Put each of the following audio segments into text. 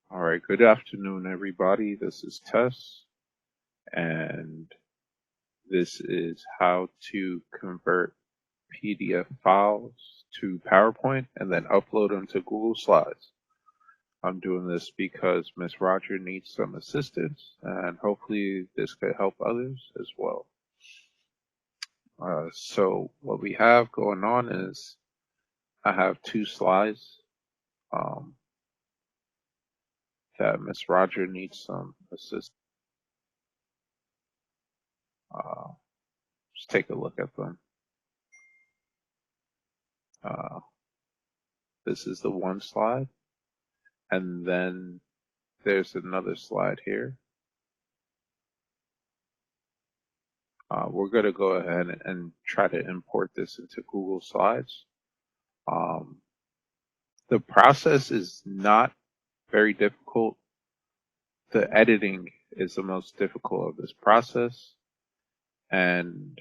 All right, good afternoon, everybody. This is Tess, and this is how to convert PDF files to PowerPoint and then upload them to Google Slides. I'm doing this because Miss Roger needs some assistance, and hopefully this could help others as well. So what we have going on is I have two slides that Miss Roger needs some assistance. Just take a look at them. This is the one slide, and then there's another slide here. We're going to go ahead and try to import this into Google Slides. The process is not very difficult. The editing is the most difficult of this process, and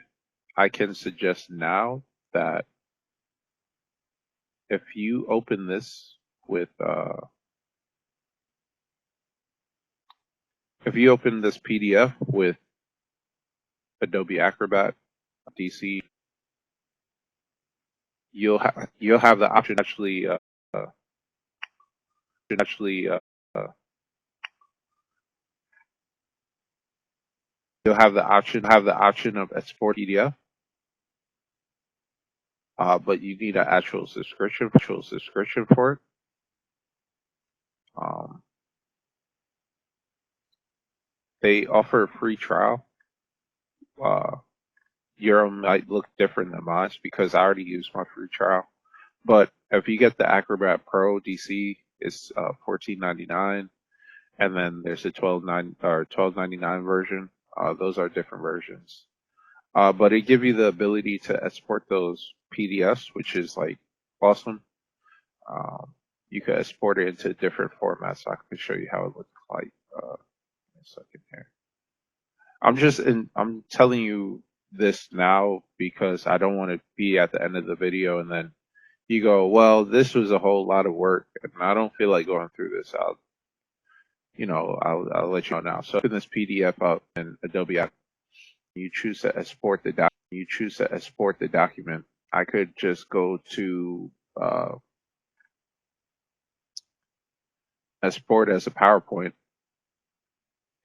I can suggest now that if you open this with PDF with Adobe Acrobat DC, you'll have the option you'll have the option of export PDF, but you need an actual subscription for it. They offer a free trial. Your might look different than mine because I already used my free trial. But if you get the Acrobat Pro DC, it's $14.99, and then there's a $12.99 version. Those are different versions. But it gives you the ability to export those PDFs, which is like awesome. You can export it into different formats. So I can show you how it looks like. A second here. I'm telling you this now because I don't want to be at the end of the video and then you go, well, this was a whole lot of work and I don't feel like going through this. I'll let you know now. So open this PDF up in Adobe Acrobat. You choose to export the document. I could just go to export as a PowerPoint,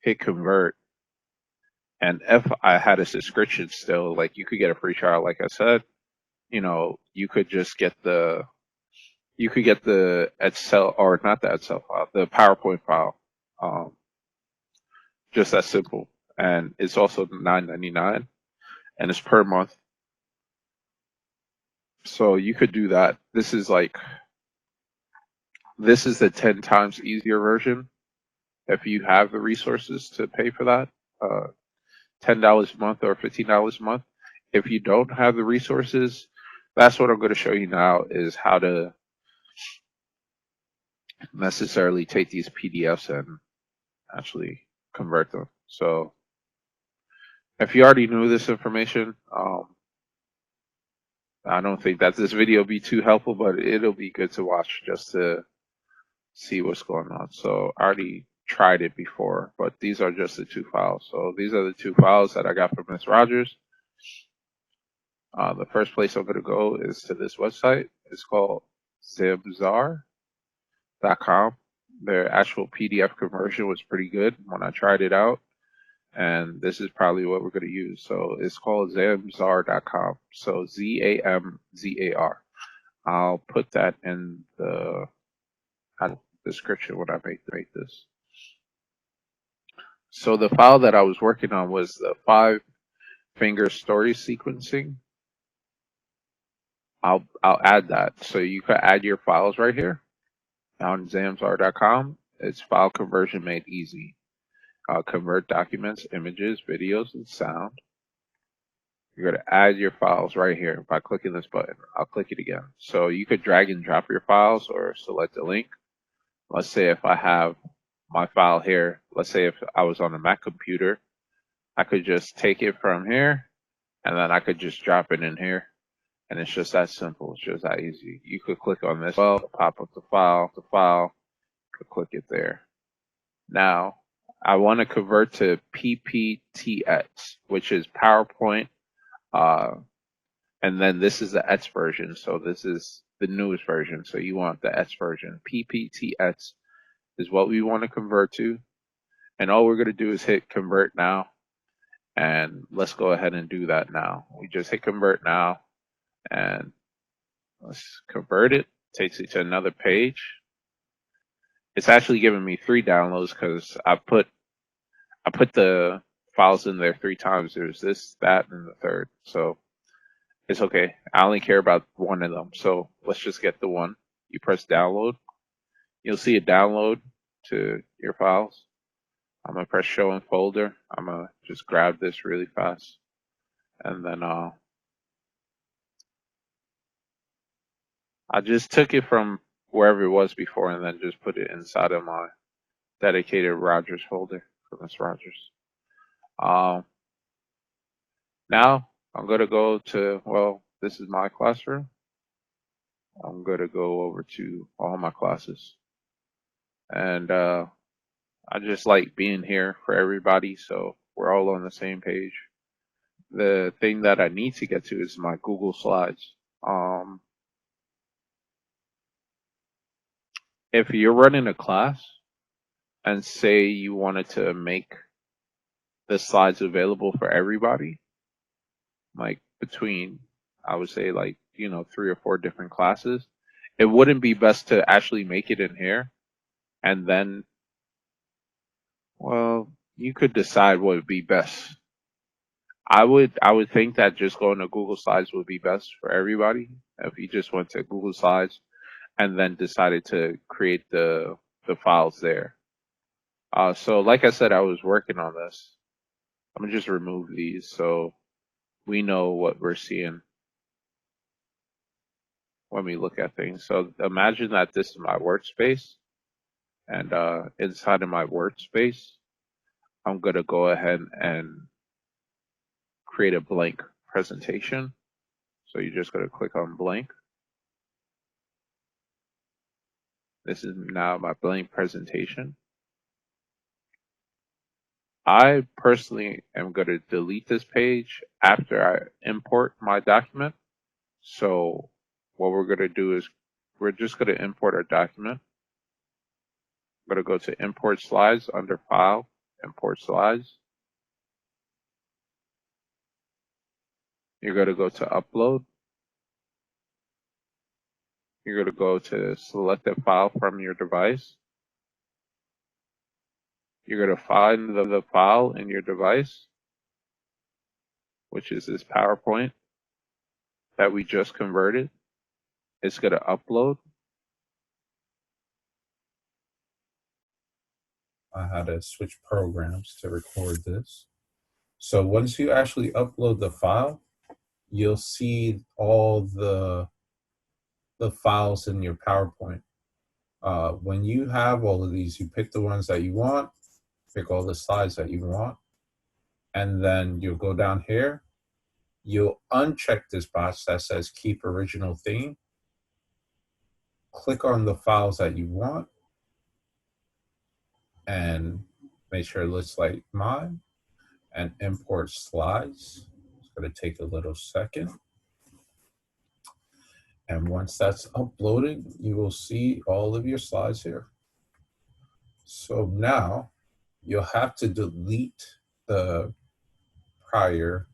hit convert, and if I had a subscription still, like you could get a free trial, like I said, you could just get the Excel, or not the Excel file, the PowerPoint file. Just that simple. And it's also $9.99 and it's per month. So you could do that. This is the 10 times easier version if you have the resources to pay for that. $10 a month or $15 a month. If you don't have the resources, that's what I'm going to show you now, is how to necessarily take these PDFs and actually convert them. So if you already knew this information, I don't think that this video will be too helpful, but it'll be good to watch just to see what's going on. So I already tried it before, but these are just the two files. So these are the two files that I got from Miss Rogers. The first place I'm going to go is to this website. It's called Zamzar.com. Their actual PDF conversion was pretty good when I tried it out. And this is probably what we're going to use. So it's called Zamzar.com. So ZAMZAR. I'll put that in the description when I make this. So the file that I was working on was the 5-finger story sequencing. I'll add that. So you can add your files right here on Zamzar.com. It's file conversion made easy. Convert documents, images, videos, and sound. You're going to add your files right here by clicking this button. I'll click it again. So you could drag and drop your files or select a link. Let's say if I have my file here, let's say if I was on a Mac computer, I could just take it from here and then I could just drop it in here. And it's just that simple. It's just that easy. You could click on this, pop up the file, could click it there. Now, I want to convert to PPTX, which is PowerPoint, uh, and then this is the X version. So this is the newest version. So you want the X version. PPTX is what we want to convert to. And all we're going to do is hit convert now. And let's go ahead and do that now. We just hit convert now and let's convert it. Takes it to another page. It's actually giving me 3 downloads because I put the files in there 3 times. There's this, that, and the third. So it's okay. I only care about one of them. So let's just get the one. You press download. You'll see a download to your files. I'm going to press show in folder. I'm going to just grab this really fast. And then I just took it from wherever it was before and then just put it inside of my dedicated Rogers folder for Miss Rogers. Now I'm going to go to, well, this is my classroom. I'm going to go over to all my classes. And I just like being here for everybody, so we're all on the same page. The thing that I need to get to is my Google Slides. If you're running a class and say you wanted to make the slides available for everybody, like between, I would say, like, 3 or 4 different classes, it wouldn't be best to actually make it in here and then, well, you could decide what would be best. I would think that just going to Google Slides would be best for everybody. If you just went to Google Slides and then decided to create the files there. So like I said, I was working on this. I'm gonna just remove these so we know what we're seeing when we look at things. So imagine that this is my workspace, and inside of my workspace, I'm gonna go ahead and create a blank presentation. So you're just gonna click on blank. This is now my blank presentation. I personally am going to delete this page after I import my document. So what we're going to do is we're just going to import our document. I'm going to go to import slides under file, import slides. You're going to go to upload. You're going to go to select a file from your device. You're going to find the file in your device, which is this PowerPoint that we just converted. It's going to upload. I had to switch programs to record this. So once you actually upload the file, you'll see all the files in your PowerPoint. When you have all of these, you pick the ones that you want, pick all the slides that you want, and then you'll go down here. You'll uncheck this box that says keep original theme. Click on the files that you want and make sure it looks like mine and import slides. It's going to take a little second. And once that's uploaded, you will see all of your slides here. So now you'll have to delete the prior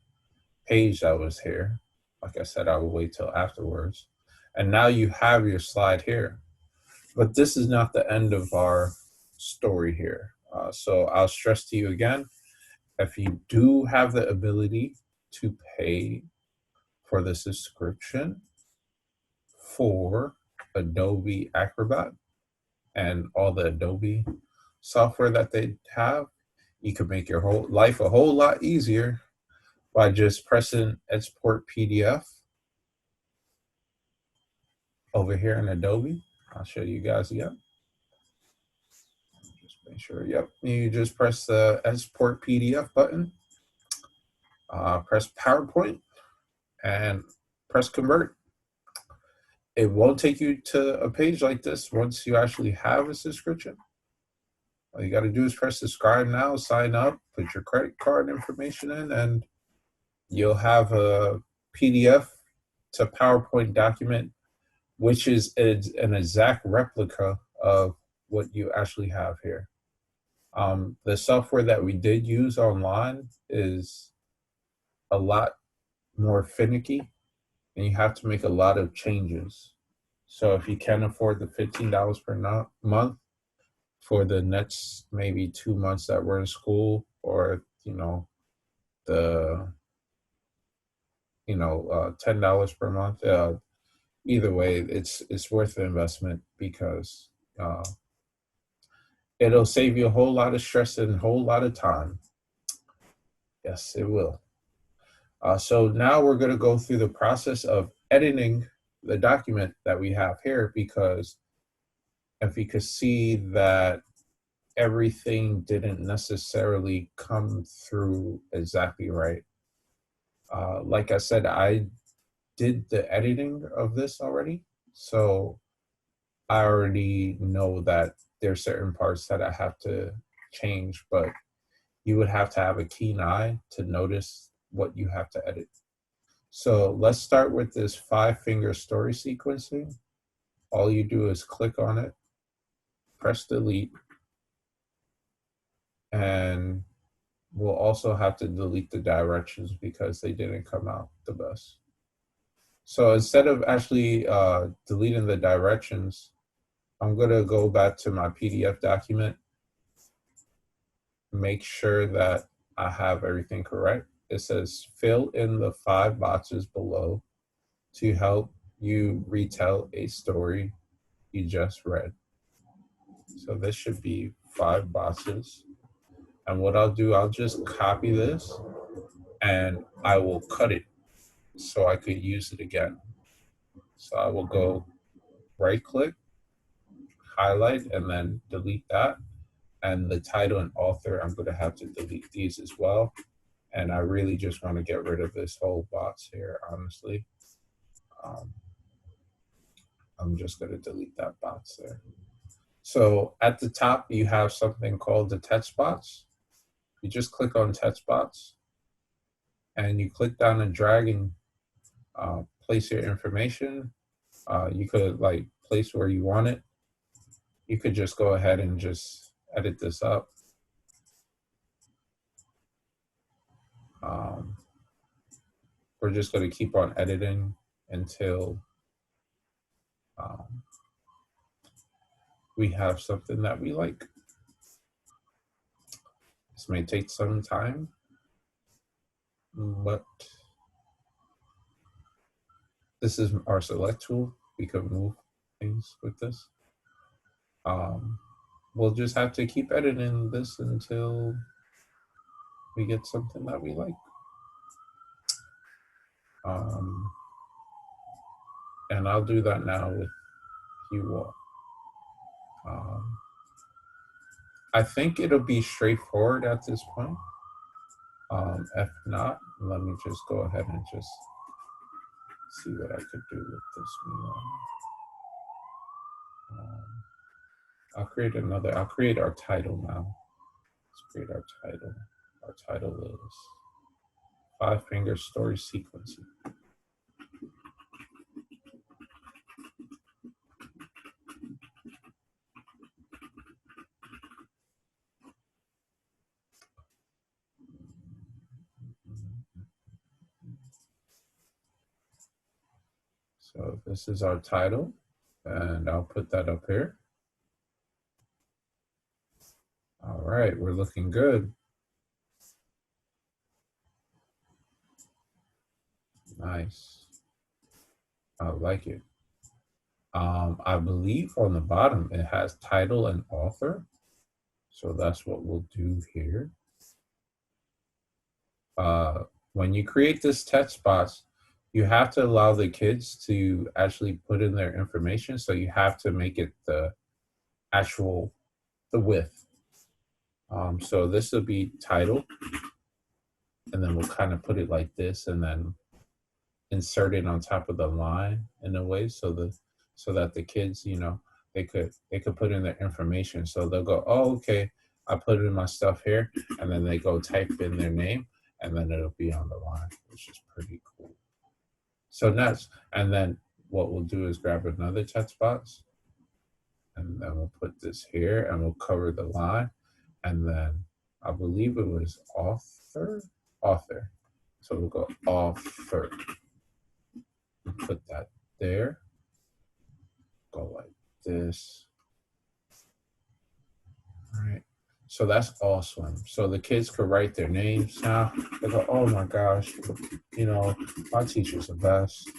page that was here. Like I said, I will wait till afterwards. And now you have your slide here. But this is not the end of our story here. So I'll stress to you again, if you do have the ability to pay for the subscription for Adobe Acrobat and all the Adobe software that they have, you can make your whole life a whole lot easier by just pressing export PDF over here in Adobe. I'll show you guys again. Just make sure, yep. You just press the export PDF button, press PowerPoint, and press convert. It won't take you to a page like this once you actually have a subscription. All you got to do is press subscribe now, sign up, put your credit card information in, and you'll have a PDF to PowerPoint document, which is an exact replica of what you actually have here. The software that we did use online is a lot more finicky, and you have to make a lot of changes. So if you can afford the $15 per month for the next maybe 2 months that we're in school, or the $10 per month, either way, it's worth the investment because it'll save you a whole lot of stress and a whole lot of time. Yes, it will. So now we're going to go through the process of editing the document that we have here, because if you could see that everything didn't necessarily come through exactly right. Like I said, I did the editing of this already, so I already know that there's certain parts that I have to change, but you would have to have a keen eye to notice what you have to edit. So let's start with this 5-finger story sequencing. All you do is click on it, press delete, and we'll also have to delete the directions because they didn't come out the best. So instead of actually deleting the directions, I'm going to go back to my PDF document, make sure that I have everything correct. It says fill in the 5 boxes below to help you retell a story you just read. So this should be 5 boxes. And what I'll do, I'll just copy this and I will cut it so I could use it again. So I will go right click, highlight, and then delete that. And the title and author, I'm going to have to delete these as well. And I really just want to get rid of this whole box here, honestly. I'm just going to delete that box there. So at the top, you have something called the text box. You just click on text box and you click down and drag and place your information. You could place where you want it. You could just go ahead and just edit this up. We're just going to keep on editing until we have something that we like. This may take some time, but this is our select tool. We can move things with this. We'll just have to keep editing this until we get something that we like. And I'll do that now with you all. I think it'll be straightforward at this point. If not, let me just go ahead and just see what I could do with this new one. I'll create our title now. Let's create our title. Our title is 5-finger story sequencing. So this is our title, and I'll put that up here. All right, we're looking good. Nice. I like it. I believe on the bottom it has title and author. So that's what we'll do here. When you create this text box, you have to allow the kids to actually put in their information. So you have to make it the width. So this will be title, and then we'll kind of put it like this, and then insert it on top of the line in a way so that the kids, they could put in their information. So they'll go, oh, okay, I put in my stuff here, and then they go type in their name, and then it'll be on the line, which is pretty cool. So next, and then what we'll do is grab another text box, and then we'll put this here, and we'll cover the line, and then I believe it was author. So we'll go author, put that there, go like this. All right. So that's awesome. So the kids could write their names now. They go, oh my gosh, my teacher's the best.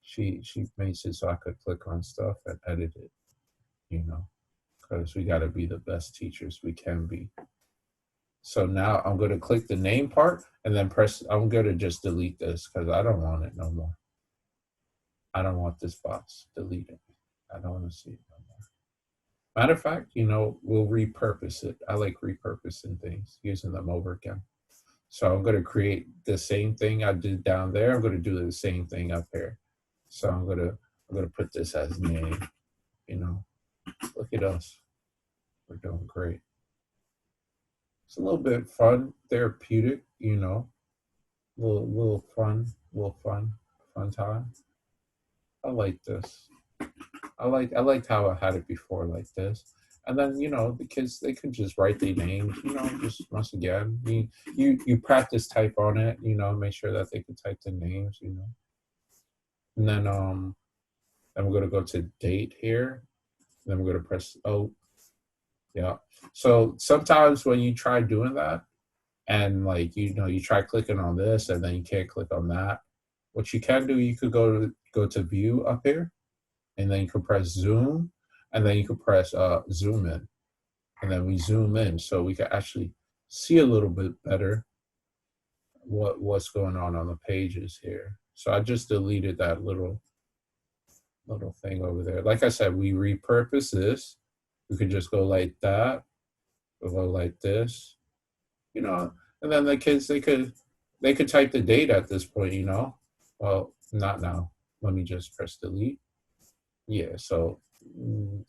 She makes it so I could click on stuff and edit it, because we got to be the best teachers we can be. So now I'm going to click the name part and then I'm going to just delete this because I don't want it no more. I don't want this box deleted. I don't want to see it no more. Matter of fact, we'll repurpose it. I like repurposing things, using them over again. So I'm going to create the same thing I did down there. I'm going to do the same thing up here. So I'm going to put this as name. Look at us. We're doing great. It's a little bit fun, therapeutic, little fun time. I like this. I liked how I had it before like this. And then, the kids, they could just write their names, just once again. You practice type on it, make sure that they can type the names, And then we're gonna go to date here. Then we're gonna press yeah. So sometimes when you try doing that and you try clicking on this and then you can't click on that, what you can do, you could go to view up here, and then you can press zoom, and then you can press zoom in, and then we zoom in so we can actually see a little bit better what's going on the pages here. So I just deleted that little thing over there. Like I said, we repurpose this. We could just go like that, we'll go like this, and then the kids, they could type the date at this point, well, not now. Let me just press delete. Yeah, so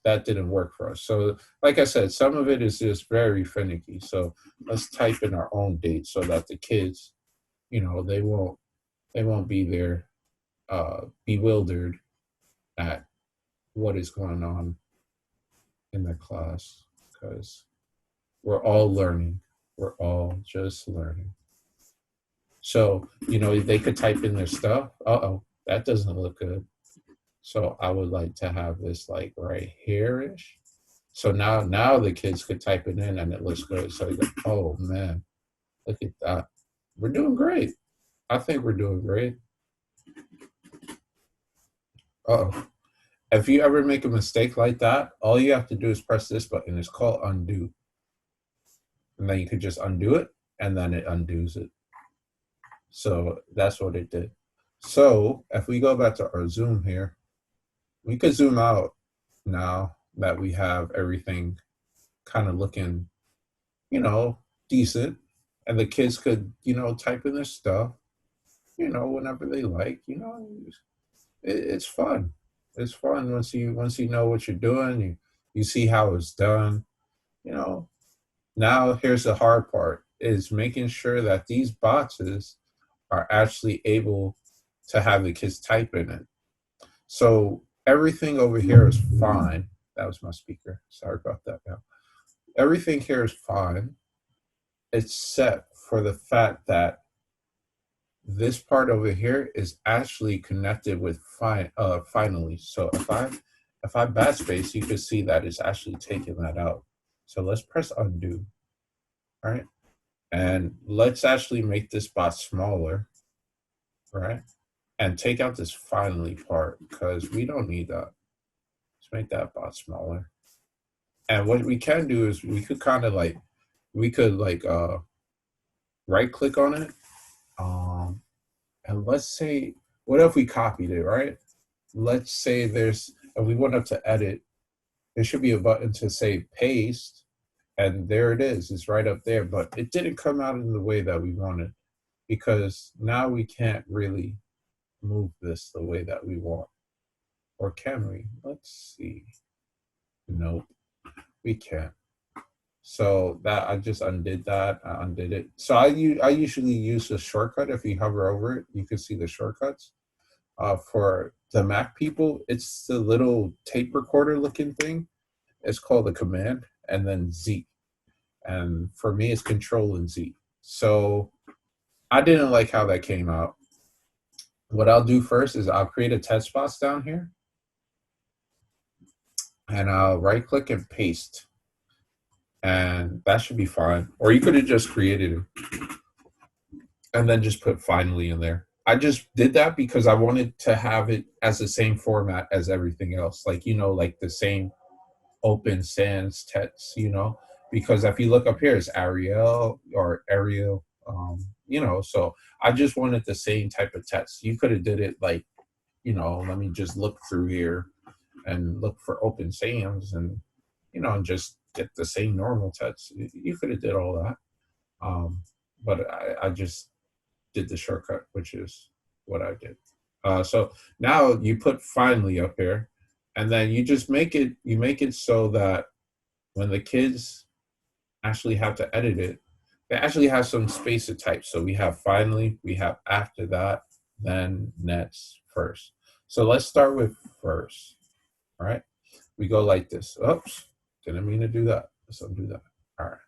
that didn't work for us. So like I said, some of it is just very finicky. So let's type in our own date so that the kids, they won't be there bewildered at what is going on in their class, because we're all learning. We're all just learning. So, they could type in their stuff. That doesn't look good. So I would like to have this like right here-ish. So now the kids could type it in and it looks good. So you go, oh man, look at that. We're doing great. I think we're doing great. If you ever make a mistake like that, all you have to do is press this button. It's called undo. And then you could just undo it, and then it undoes it. So that's what it did. So if we go back to our zoom here, we could zoom out now that we have everything kind of looking, decent. And the kids could, type in their stuff, whenever they like, it's fun. It's fun once you know what you're doing, you see how it's done, Now here's the hard part, is making sure that these boxes are actually able to have the kids type in it. So everything over here is fine. That was my speaker. Sorry about that. Now, everything here is fine, except for the fact that this part over here is actually connected with finally. So if I backspace, you can see that it's actually taking that out. So let's press undo. All right. And let's actually make this box smaller. Right. And take out this finally part, because we don't need that. Let's make that box smaller. And what we can do is we could right click on it. And let's say, what if we copied it, right? Let's say and we went up to edit, there should be a button to say paste, and there it is. It's right up there, but it didn't come out in the way that we wanted, because now we can't really move this the way that we want. Or can we? Let's see. Nope, we can't. So that I just undid that. I undid it. So I usually use a shortcut. If you hover over it, you can see the shortcuts. For the Mac people, it's the little tape recorder looking thing. It's called the command and then Z. And for me, it's Control and Z. So I didn't like how that came out. What I'll do first is I'll create a text box down here, and I'll right click and paste, and that should be fine. Or you could have just created it and then just put finally in there. I just did that because I wanted to have it as the same format as everything else, like like the same open sans text, because if you look up here, it's Arial or Arial, so I just wanted the same type of text. You could have did it like, let me just look through here and look for open sans and, and just get the same normal text. You could have did all that. But I just did the shortcut, which is what I did. So now you put finally up here, and then you just make it so that when the kids actually have to edit it, they actually have some space to type. So we have finally, we have after that, then next, first. So let's start with first. All right. We go like this. Oops, didn't mean to do that. Let's undo that. All right.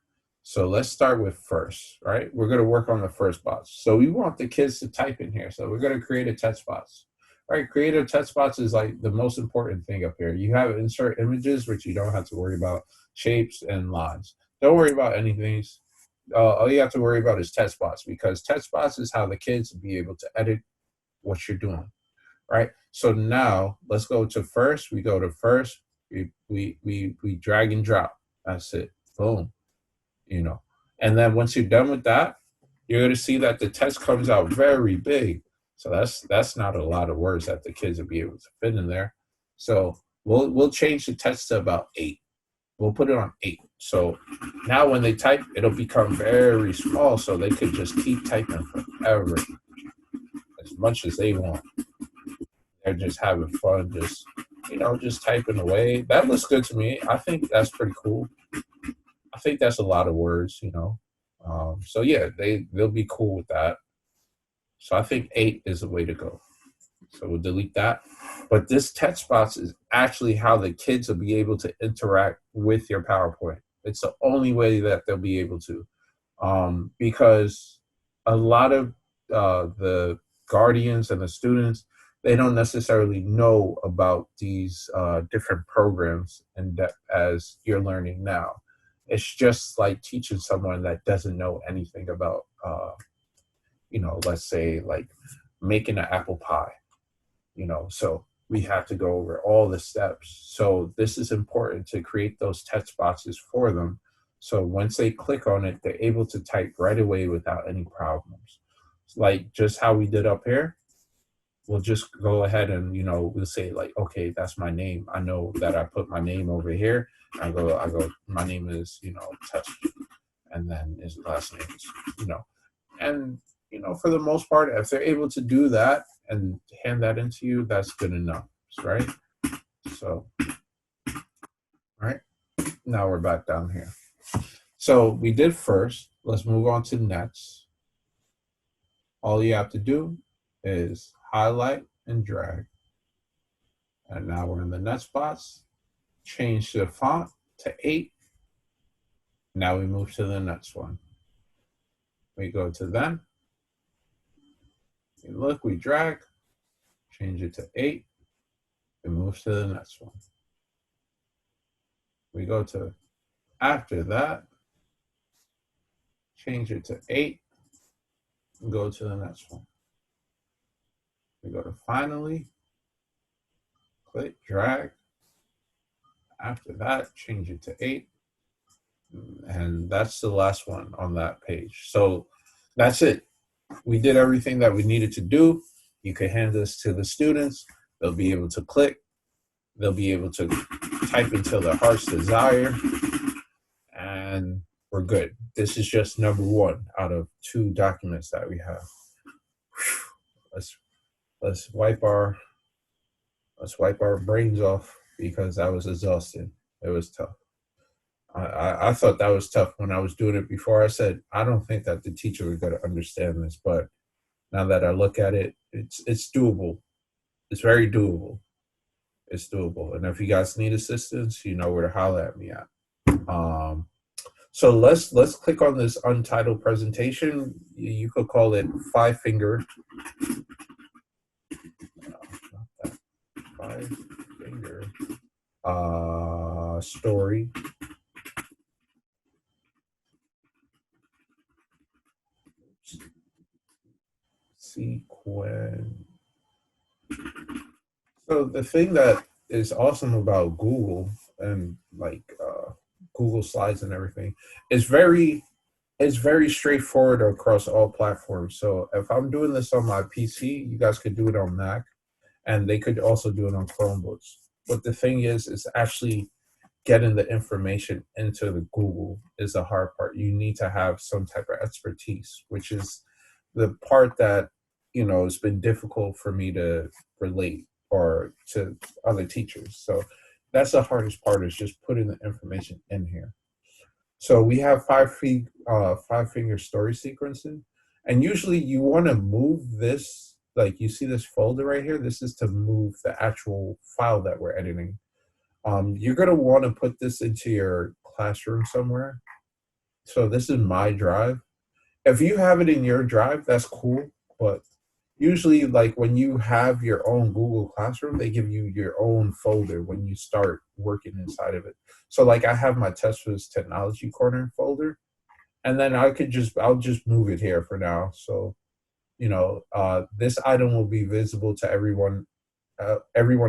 So let's start with first, right? We're going to work on the first box. So we want the kids to type in here. So we're going to create a text box. All right, create a text box is like the most important thing up here. You have insert images, which you don't have to worry about, shapes and lines. Don't worry about anything. All you have to worry about is text box, because text box is how the kids will be able to edit what you're doing, right? So now let's go to first. We go to first. We drag and drop. That's it. Boom. And then once you're done with that, you're going to see that the text comes out very big. So that's not a lot of words that the kids will be able to fit in there. So we'll change the text to about 8. We'll put it on 8. So now when they type, it'll become very small, so they could just keep typing forever, as much as they want. They're just having fun, just typing away. That looks good to me. I think that's pretty cool. I think that's a lot of words. So yeah, they'll be cool with that. So I think 8 is the way to go. So we'll delete that. But this text box is actually how the kids will be able to interact with your PowerPoint. It's the only way that they'll be able to, because a lot of the guardians and the students, they don't necessarily know about these different programs in depth as you're learning now. It's just like teaching someone that doesn't know anything about, let's say like making an apple pie, so we have to go over all the steps. So this is important to create those text boxes for them. So once they click on it, they're able to type right away without any problems. Like just how we did up here, we'll just go ahead and, we'll say like, okay, that's my name. I know that I put my name over here. I go, my name is, Touch. And then his last name is, and, for the most part, if they're able to do that and hand that into you, that's good enough, right? So, all right, now we're back down here. So we did first. Let's move on to next. All you have to do is highlight and drag. And now we're in the next box. Change the font to 8. Now we move to the next one. We go to them. And look, we drag, change it to 8, and move to the next one. We go to after that, change it to 8, and go to the next one. We go to finally, click, drag. After that, change it to 8. And that's the last one on that page. So that's it. We did everything that we needed to do. You can hand this to the students. They'll be able to click. They'll be able to type until their heart's desire. And we're good. This is just number 1 out of 2 documents that we have. Let's wipe our brains off, because that was exhausting. It was tough. I thought that was tough when I was doing it before. I said, I don't think that the teacher would going to understand this, but now that I look at it, it's doable. It's very doable. It's doable. And if you guys need assistance, you know where to holler at me at. Um, so let's click on this untitled presentation. You could call it five finger. Not that, five finger story sequence. So the thing that is awesome about Google and like Google Slides and everything is it's very straightforward across all platforms. So if I'm doing this on my PC, you guys could do it on Mac, and they could also do it on Chromebooks. But the thing is actually getting the information into the Google is the hard part. You need to have some type of expertise, which is the part that, you know, has been difficult for me to relate or to other teachers. So that's the hardest part, is just putting the information in here. So we have five finger story sequencing, and usually you want to move this. Like you see this folder right here. This is to move the actual file that we're editing. You're gonna want to put this into your classroom somewhere. So this is my drive. If you have it in your drive, that's cool. But usually, like when you have your own Google Classroom, they give you your own folder when you start working inside of it. So like I have my Tesla's Technology Corner folder, and then I'll just move it here for now. So this item will be visible to everyone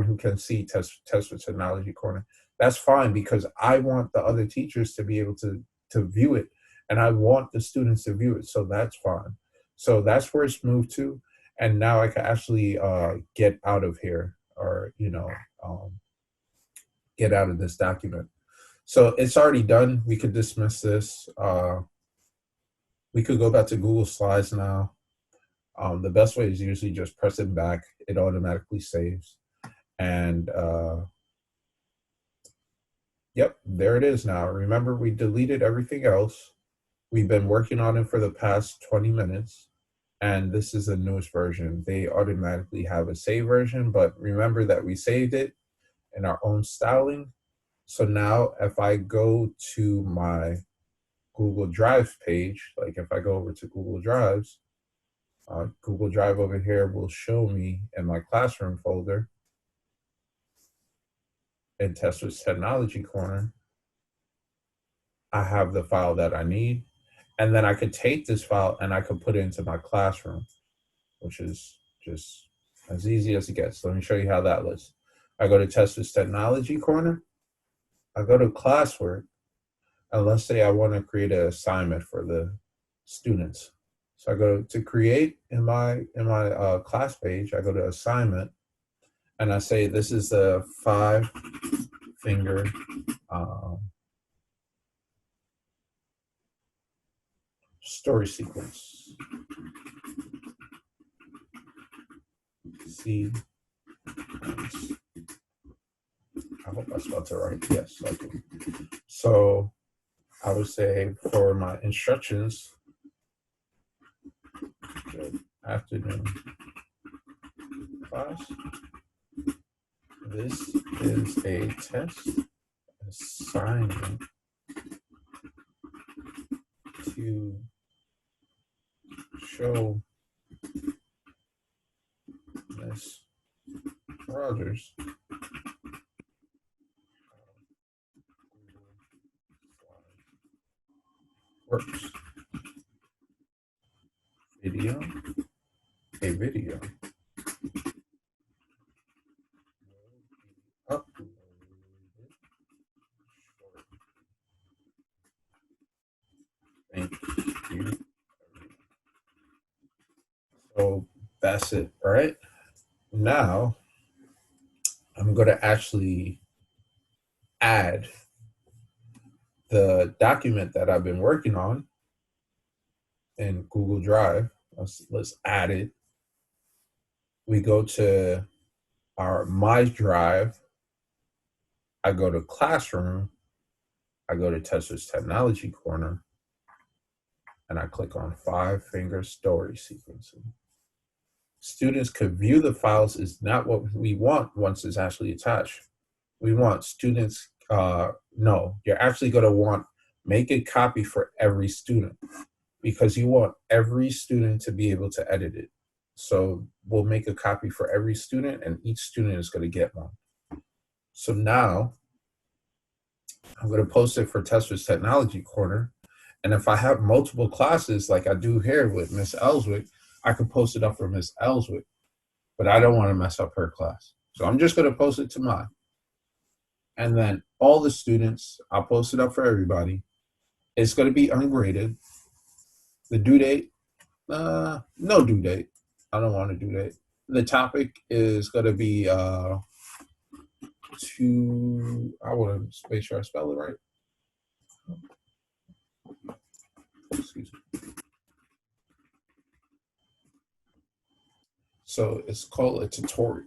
who can see Tesla Technology Corner. That's fine, because I want the other teachers to be able to view it, and I want the students to view it. So that's fine. So that's where it's moved to, and now I can actually get out of here, or get out of this document. So it's already done. We could dismiss this. We could go back to Google Slides now. The best way is usually just pressing back. It automatically saves. And yep, there it is now. Remember, we deleted everything else. We've been working on it for the past 20 minutes. And this is the newest version. They automatically have a save version, but remember that we saved it in our own styling. So now if I go to my Google Drive page, like if I go over to Google Drives, Google Drive over here will show me in my classroom folder in Tesla's Technology Corner, I have the file that I need. And then I could take this file and I could put it into my classroom, which is just as easy as it gets. Let me show you how that looks. I go to Tesla's Technology Corner, I go to classwork, and let's say I want to create an assignment for the students. So I go to create in my class page, I go to assignment, and I say this is the five finger story sequence. See, I hope I spelled it right. Yes, okay. So I would say for my instructions, good afternoon class. This is a test assignment to show Miss Rogers works. Video, a video uploaded. Thank you. So that's it, right? Now I'm going to actually add the document that I've been working on in Google Drive. Let's add it. We go to our My Drive. I go to Classroom, I go to Tesla's Technology Corner, and I click on 5-finger story sequencing. Students could view the files is not what we want once it's actually attached. We want students, no, you're actually going to want make a copy for every student because you want every student to be able to edit it. So we'll make a copy for every student and each student is going to get one. So now I'm going to post it for Tesla's Technology Corner. And if I have multiple classes like I do here with Miss Ellswick, I could post it up for Miss Ellswick, but I don't want to mess up her class. So I'm just going to post it to mine. And then all the students, I'll post it up for everybody. It's going to be ungraded. The due date, no due date. I don't want a due date. The topic is going to be I want to make sure I spell it right. Excuse me. So it's called a tutorial.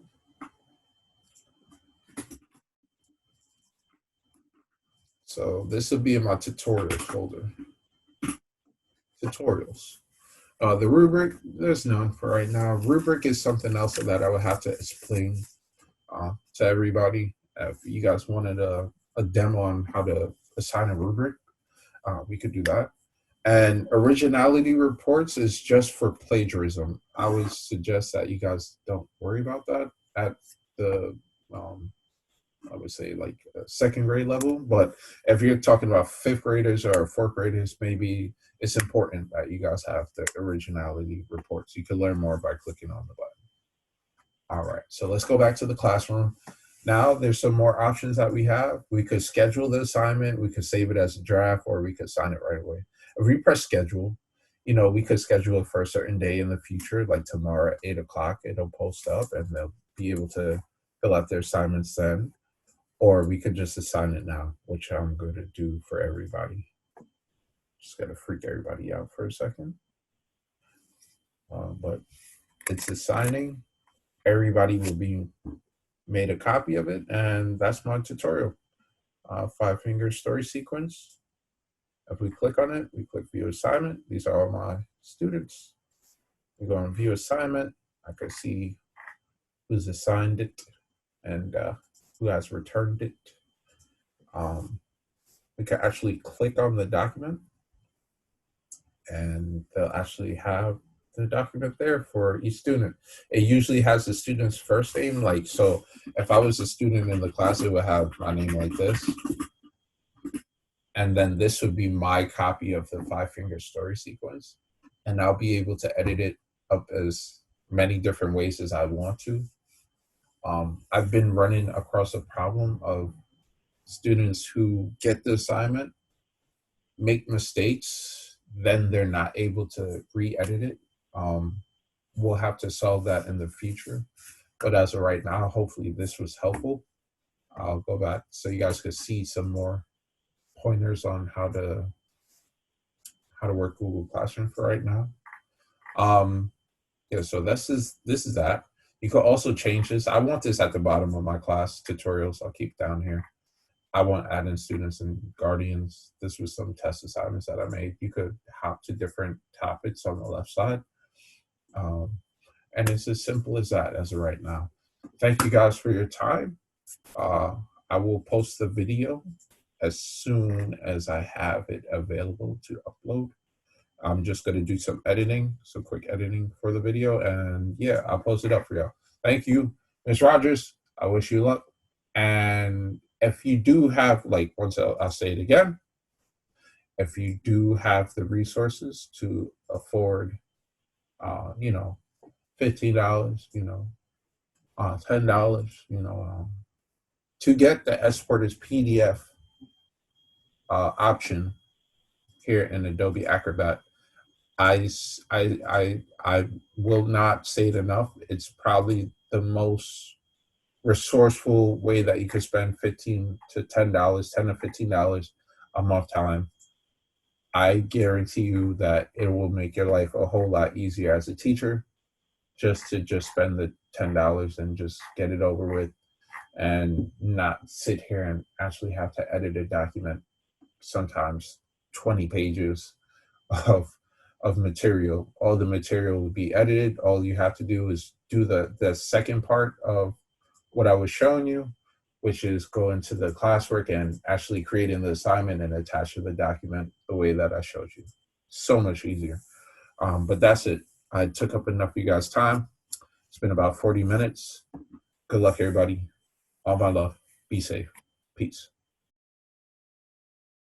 So this will be in my tutorials folder. Tutorials. The rubric, there's none for right now. Rubric is something else that I would have to explain to everybody. If you guys wanted a demo on how to assign a rubric, we could do that. And originality reports is just for plagiarism. I would suggest that you guys don't worry about that at the, I would say like second grade level. But if you're talking about fifth graders or fourth graders, maybe it's important that you guys have the originality reports. You can learn more by clicking on the button. All right, so let's go back to the classroom. Now there's some more options that we have. We could schedule the assignment, we could save it as a draft, or we could sign it right away. If we press schedule, we could schedule it for a certain day in the future, like tomorrow at 8 o'clock, it'll post up and they'll be able to fill out their assignments then. Or we could just assign it now, which I'm going to do for everybody. Just got to freak everybody out for a second. But it's assigning. Everybody will be made a copy of it, and that's my tutorial. 5-finger story sequence. If we click on it, we click view assignment. These are all my students. We go on view assignment. I can see who's assigned it and who has returned it. We can actually click on the document and they'll actually have the document there for each student. It usually has the student's first name. Like, so if I was a student in the class, it would have my name like this. And then this would be my copy of the 5-finger story sequence. And I'll be able to edit it up as many different ways as I want to. I've been running across a problem of students who get the assignment, make mistakes, then they're not able to re-edit it. We'll have to solve that in the future. But as of right now, hopefully this was helpful. I'll go back so you guys could see some more pointers on how to work Google Classroom for right now. Yeah, so this is that. You could also change this. I want this at the bottom of my class tutorials. I'll keep down here. I want add in students and guardians. This was some test assignments that I made. You could hop to different topics on the left side. And it's as simple as that as of right now. Thank you guys for your time. I will post the video as soon as I have it available to upload. I'm just going to do some editing, some quick editing for the video. And yeah, I'll post it up for y'all. Thank you, Ms. Rogers. I wish you luck. And if you do have, like, once I'll say it again, if you do have the resources to afford, $15, $10, to get the Exporters PDF option here in Adobe Acrobat, I will not say it enough. It's probably the most resourceful way that you could spend $10 to $15 a month time. I guarantee you that it will make your life a whole lot easier as a teacher just spend the $10 and just get it over with and not sit here and actually have to edit a document sometimes 20 pages of material. All the material will be edited. All you have to do is do the second part of what I was showing you, which is go into the classwork and actually creating the assignment and attach to the document the way that I showed you. So much easier. But that's it. I took up enough of you guys' time. It's been about 40 minutes. Good luck, everybody. All my love. Be safe. Peace.